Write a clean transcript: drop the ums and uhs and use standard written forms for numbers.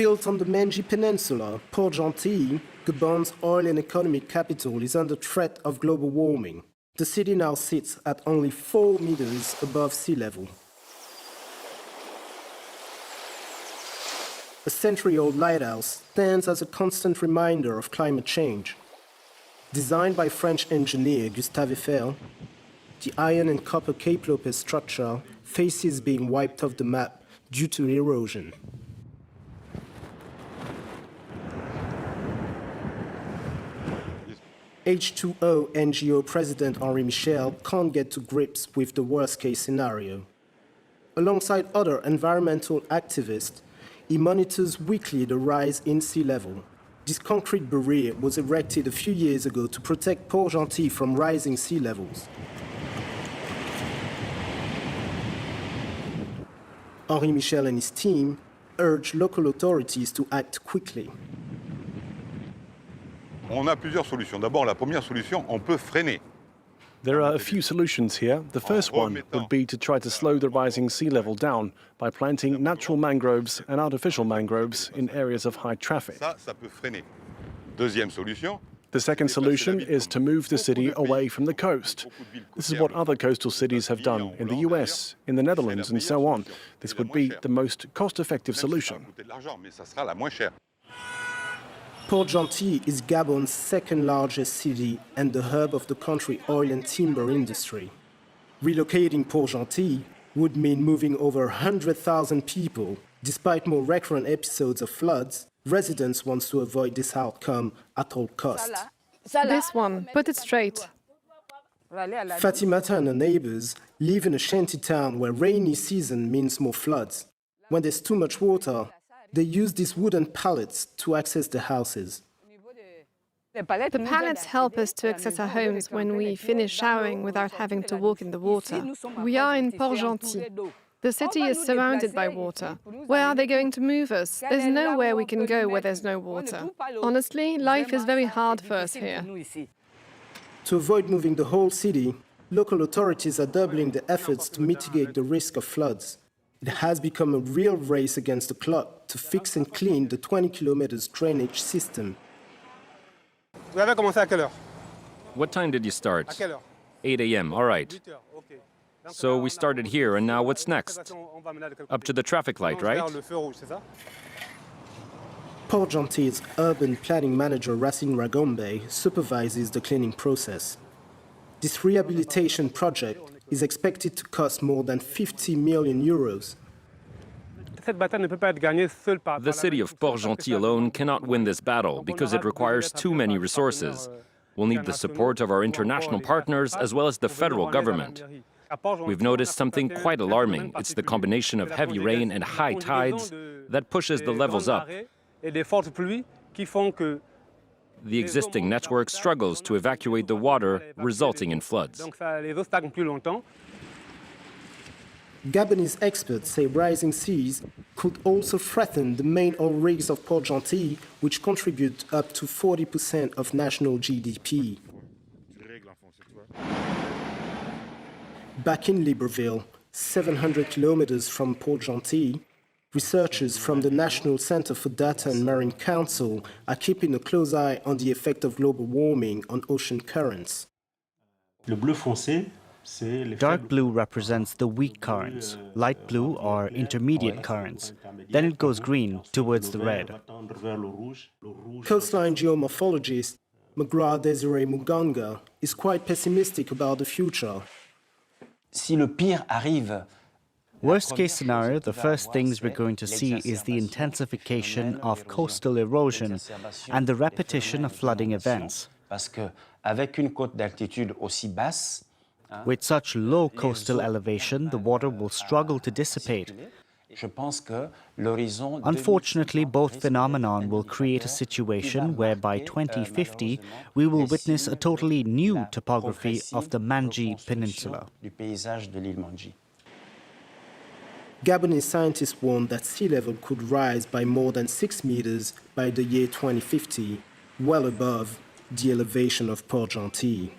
Built on the Manji Peninsula, Port-Gentil, Gabon's oil and economic capital, is under threat of global warming. The city now sits at only 4 meters above sea level. A century-old lighthouse stands as a constant reminder of climate change. Designed by French engineer Gustave Eiffel, the iron and copper Cape Lopez structure faces being wiped off the map due to erosion. H2O NGO President Henri Michel can't get to grips with the worst-case scenario. Alongside other environmental activists, he monitors weekly the rise in sea level. This concrete barrier was erected a few years ago to protect Port-Gentil from rising sea levels. Henri Michel and his team urge local authorities to act quickly. On a plusieurs solutions. D'abord, la première solution, on peut freiner. There are a few solutions here. The first one would be to try to slow the rising sea level down by planting natural mangroves and artificial mangroves in areas of high traffic. Ça peut freiner. Deuxième solution. The second solution is to move the city away from the coast. This is what other coastal cities have done in the US, in the Netherlands, and so on. This would be the most cost-effective solution. Port-Gentil is Gabon's second-largest city and the hub of the country's oil and timber industry. Relocating Port-Gentil would mean moving over 100,000 people. Despite more recurrent episodes of floods, residents want to avoid this outcome at all costs. This one, put it straight. Fatimata and her neighbors live in a shanty town where rainy season means more floods. When there's too much water, they use these wooden pallets to access the houses. The pallets help us to access our homes when we finish showering without having to walk in the water. We are in Port-Gentil. The city is surrounded by water. Where are they going to move us? There's nowhere we can go where there's no water. Honestly, life is very hard for us here. To avoid moving the whole city, local authorities are doubling the efforts to mitigate the risk of floods. It has become a real race against the clock to fix and clean the 20 kilometers drainage system. What time did you start? 8 a.m., all right. So we started here, and now what's next? Up to the traffic light, right? Port-Gentil's urban planning manager Racine Ragombe supervises the cleaning process. This rehabilitation project is expected to cost more than 50 million euros. The city of Port-Gentil alone cannot win this battle because it requires too many resources. We'll need the support of our international partners as well as the federal government. We've noticed something quite alarming. It's the combination of heavy rain and high tides that pushes the levels up. The existing network struggles to evacuate the water, resulting in floods. Gabonese experts say rising seas could also threaten the main oil rigs of Port-Gentil, which contribute up to 40% of national GDP. Back in Libreville, 700 kilometers from Port-Gentil, researchers from the National Center for Data and Marine Council are keeping a close eye on the effect of global warming on ocean currents. Dark blue represents the weak currents, light blue are intermediate currents. Then it goes green towards the red. Coastline geomorphologist McGrath Desiree Muganga is quite pessimistic about the future. Si le pire arrive, worst case scenario, the first things we're going to see is the intensification of coastal erosion and the repetition of flooding events. Parce que avec une côte d'altitude aussi basse, with such low coastal elevation, the water will struggle to dissipate. Unfortunately, both phenomena will create a situation where by 2050 we will witness a totally new topography of the Manji Peninsula. Gabonese scientists warn that sea level could rise by more than 6 meters by the year 2050, well above the elevation of Port-Gentil.